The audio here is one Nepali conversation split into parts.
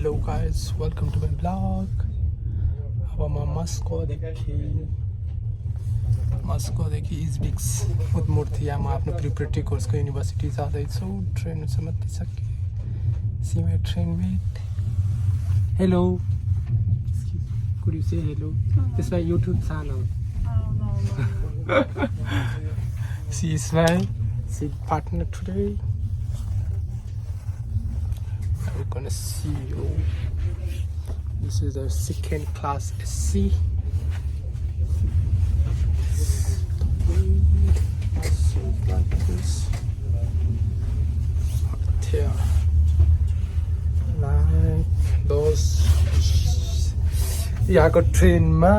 Hello guys, welcome to my vlog. अब म मस्कोदेखि इजबिक्स उदमुर्तियामा आफ्नो प्रिपरेटरी कोर्सको युनिभर्सिटी जाँदैछु। Train समातिसके। See my trainmate. Hello. Could you say hello? This is my YouTube channel. No. She is my seat partner today. We're gonna see you. This is our second class SC. Like this. Here. Like those. यहाँको ट्रेनमा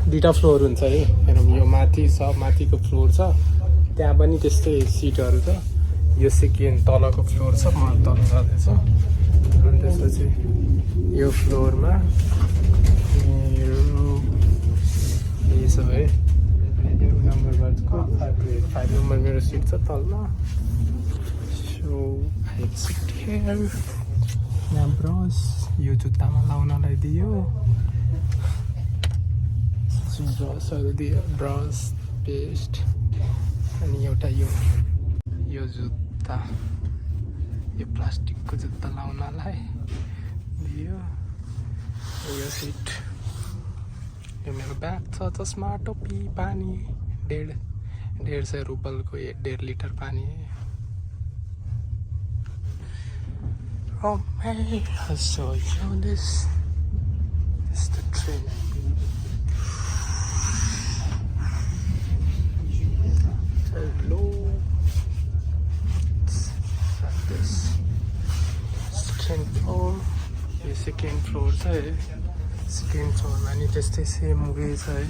दुईटा फ्लोर हुन्छ है। हेरौँ यो माथि छ, माथिको फ्लोर छ, त्यहाँ पनि त्यस्तै सिटहरू छ। यो सेकेन्ड तलको फ्लोर छ, म तल जाँदैछु। अनि त्यसपछि यो फ्लोरमा यही छ है। 2 नम्बर बर्थको 5 नम्बर मेरो सिट छ तल। So I sit here. यहाँ ब्रस यो जुत्तामा लाउनलाई दियो। ब्रसहरू दियो, ब्रस पेस्ट अनि एउटा यो जुत्ता, यो प्लास्टिकको जुत्ता लाउनलाई दियो। यो सिट, यो मेरो ब्याग छ, चस्मा, टोपी, पानी 150 रुपलको 1.5 लिटर पानी। Oh man, I'll show you this. This is the train. Hello. Like this. Second floor. यो सेकेन्ड फ्लोर छ है। सेकेन्ड फ्लोरमा नि त्यस्तै सेम वे छ है।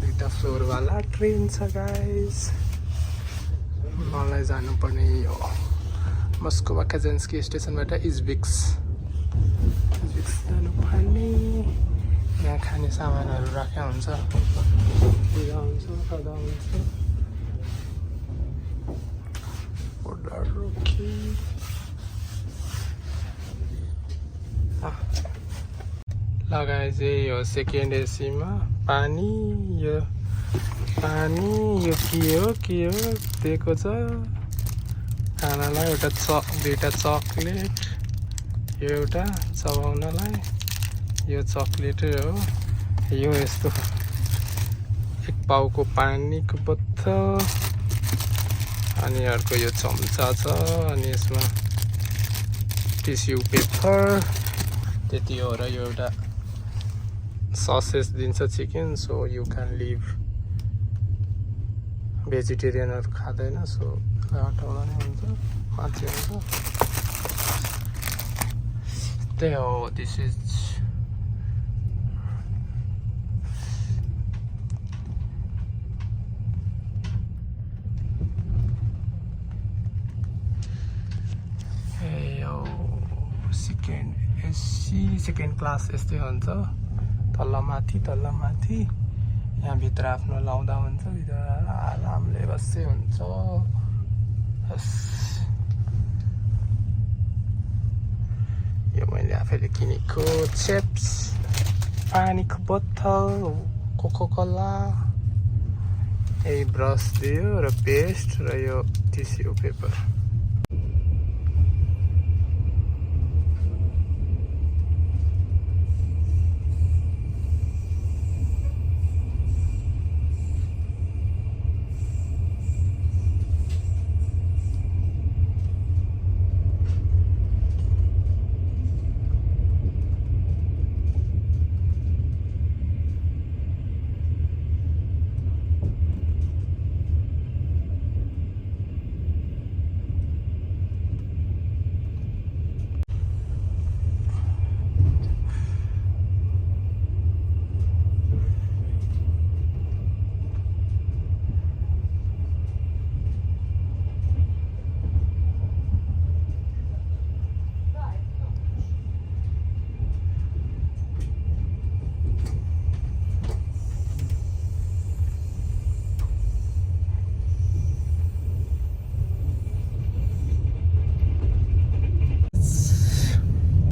दुईटा फ्लोरवाला ट्रेन छ गाइस। मलाई जानुपर्ने यो मस्को वाकाजेन्स्की स्टेसनबाट इजबिक्स जानुपर्ने। यहाँ खाने सामानहरू राखेको हुन्छ, लिँदा हुन्छ, खाँदा हुन्छ। लगाए चाहिँ यो सेकेन्ड एसीमा पानी, यो के हो दिएको छ खानालाई। दुईटा चक्लेट, यो एउटा चबाउनलाई, यो चक्लेटै हो। यो यस्तो 1 पाउको पानीको बोतल, अनि अर्को यो चम्चा छ, अनि यसमा टिस्यु पेपर त्यति हो। र यो एउटा ससेस दिन्छ chicken, so you can leave. भेजिटेरियनहरू खाँदैन, सो हटाउँदा नै हुन्छ, माथि हुन्छ। त्यही हो, this is second AC, second class यस्तै हुन्छ। तल माथि यहाँभित्र आफ्नो लाउँदा हुन्छ, भित्र आरामले बस्दै हुन्छ। यो मैले आफैले किनेको चिप्स, पानीको बोतल, कोका-कोला, यही ब्रस दियो र पेस्ट र यो tissue paper.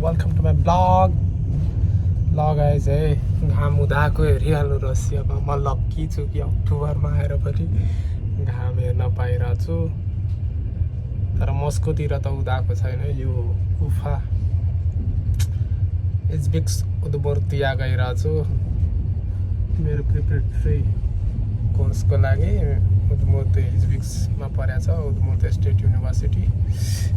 Welcome to my blog guys है घाम उदाएको हेरिहाल्नु रसियामा म लक्की छु कि अक्टोबरमा आएर पनि घाम हेर्न पाइरहेको छु तर मस्कोतिर त उदाएको छैन यो गुफा इज्बिक्स उदमोर्तिया गइरहेको छु मेरो प्रिपरेटरी कोर्सको लागि उदमोर्तिया इज्बिक्समा परेको छ उदमोर्तिया स्टेट युनिभर्सिटी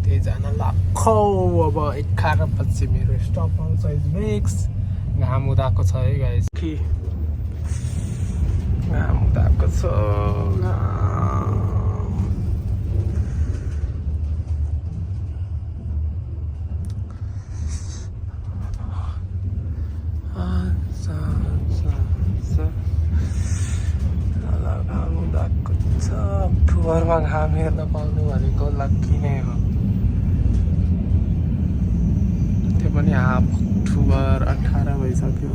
त्यही जान लाखौँ अब 11 बजे मेरो स्टप आउँछ इज्बिक्स घाम उदाएको छ है गाइस घाम उदाएको छ अक्टोबरमा घाम हेर्न पाउनु भनेको लक्की नै हो त्यो पनि हाफ अक्टोबर 18 भइसक्यो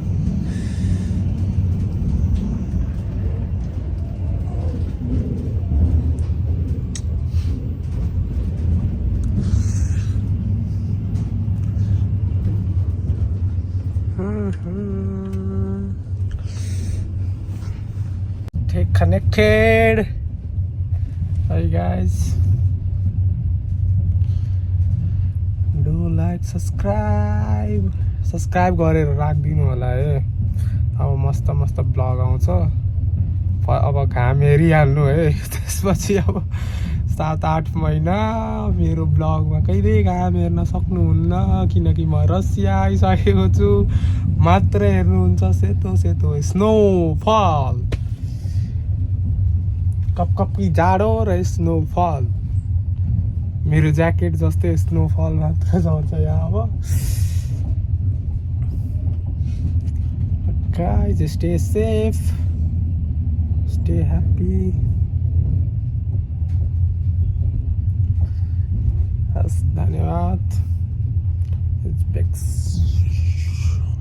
Stay connected. Hi guys. Do like, subscribe गरेर राखिदिनु होला है अब मस्त मस्त ब्लग आउँछ अब घाम हेरिहाल्नु है त्यसपछि अब 7-8 महिना मेरो ब्लगमा कहिल्यै घाम हेर्न सक्नुहुन्न किनकि म रसिया आइसकेको छु मात्र हेर्नुहुन्छ सेतो सेतो स्नोफल कपकपी जाडो र स्नोफल मेरो ज्याकेट जस्तै स्नोफल मात्र झर्छ यहाँ अब guys stay safe stay happy हस् धन्यवाद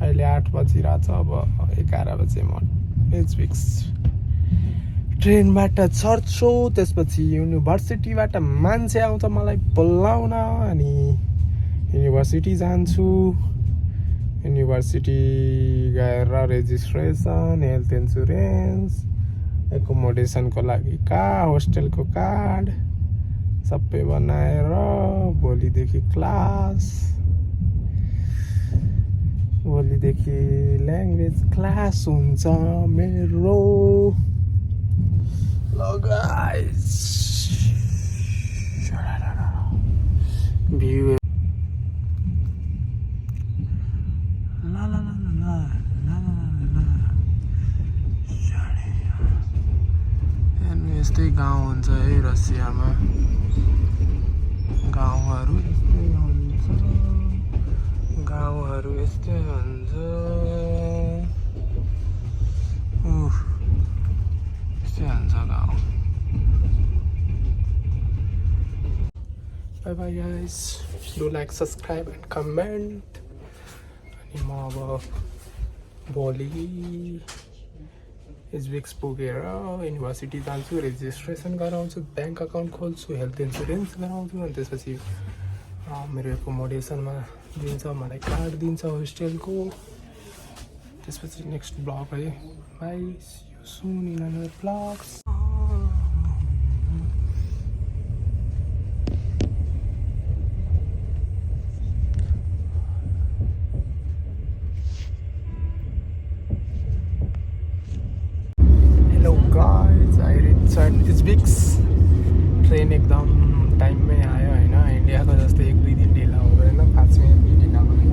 अहिले 8 बजिरहेछ अब 11 बजे म इज्बिक्स ट्रेनबाट चढ्छु त्यसपछि युनिभर्सिटीबाट मान्छे आउँछ मलाई बोलाउन अनि युनिभर्सिटी जान्छु युनिभर्सिटी गएर रेजिस्ट्रेसन हेल्थ इन्सुरेन्स एकोमोडेसनको लागि होस्टेलको कार्ड सबै बनाएर भोलिदेखि क्लास भोलिदेखि ल्याङ्ग्वेज क्लास हुन्छ मेरो guys view la la la la la la la la अनि यस्तै गाउँ हुन्छ है रसियामा गाउँहरू यस्तै हुन्छ Bye bye guys. Do like, subscribe and comment. अनि म अब भोलि इज्बिक्स पुगेर युनिभर्सिटी जान्छु रेजिस्ट्रेसन गराउँछु ब्याङ्क अकाउन्ट खोल्छु हेल्थ इन्सुरेन्स गराउँछु अनि त्यसपछि मेरो एकोमोडेसनमा दिन्छ मलाई कार्ड दिन्छ होस्टेलको त्यसपछि नेक्स्ट ब्लग है bye see you soon in another blogs इज्बिक्स ट्रेन एकदम टाइममै आयो होइन इन्डियाको जस्तै 1-2 दिन ढिला हुँदैन 5 मिनट ढिला हुँदैन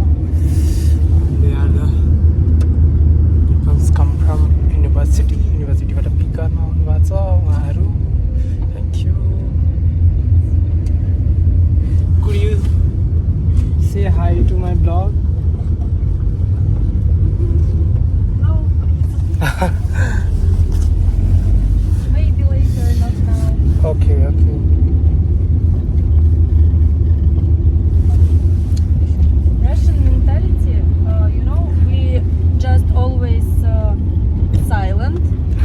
they are the peoples come from युनिभर्सिटीबाट पिक गर्न आउनुभएको छ उहाँहरू thank you could you say hi to my blog Okay. Russian mentality, we just always silent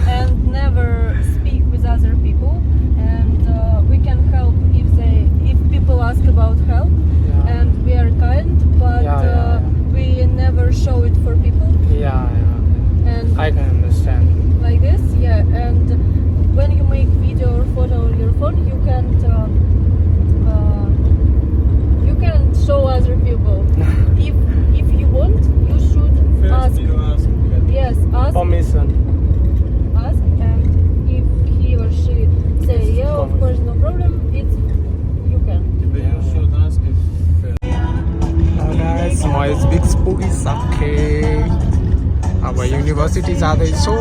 and never speak with other people, and we can help if people ask about help, and we are kind, but I can understand. like this, yeah. And when you make video or photo on your phone, you can't show other people. if you want, you should ask. Yes, ask. Permission. Ask, and if he or she say yeah, of course, no problem, you can. You should ask if Guys, म इजबिक्स पुगिसकेँ अब युनिभर्सिटी जाँदैछु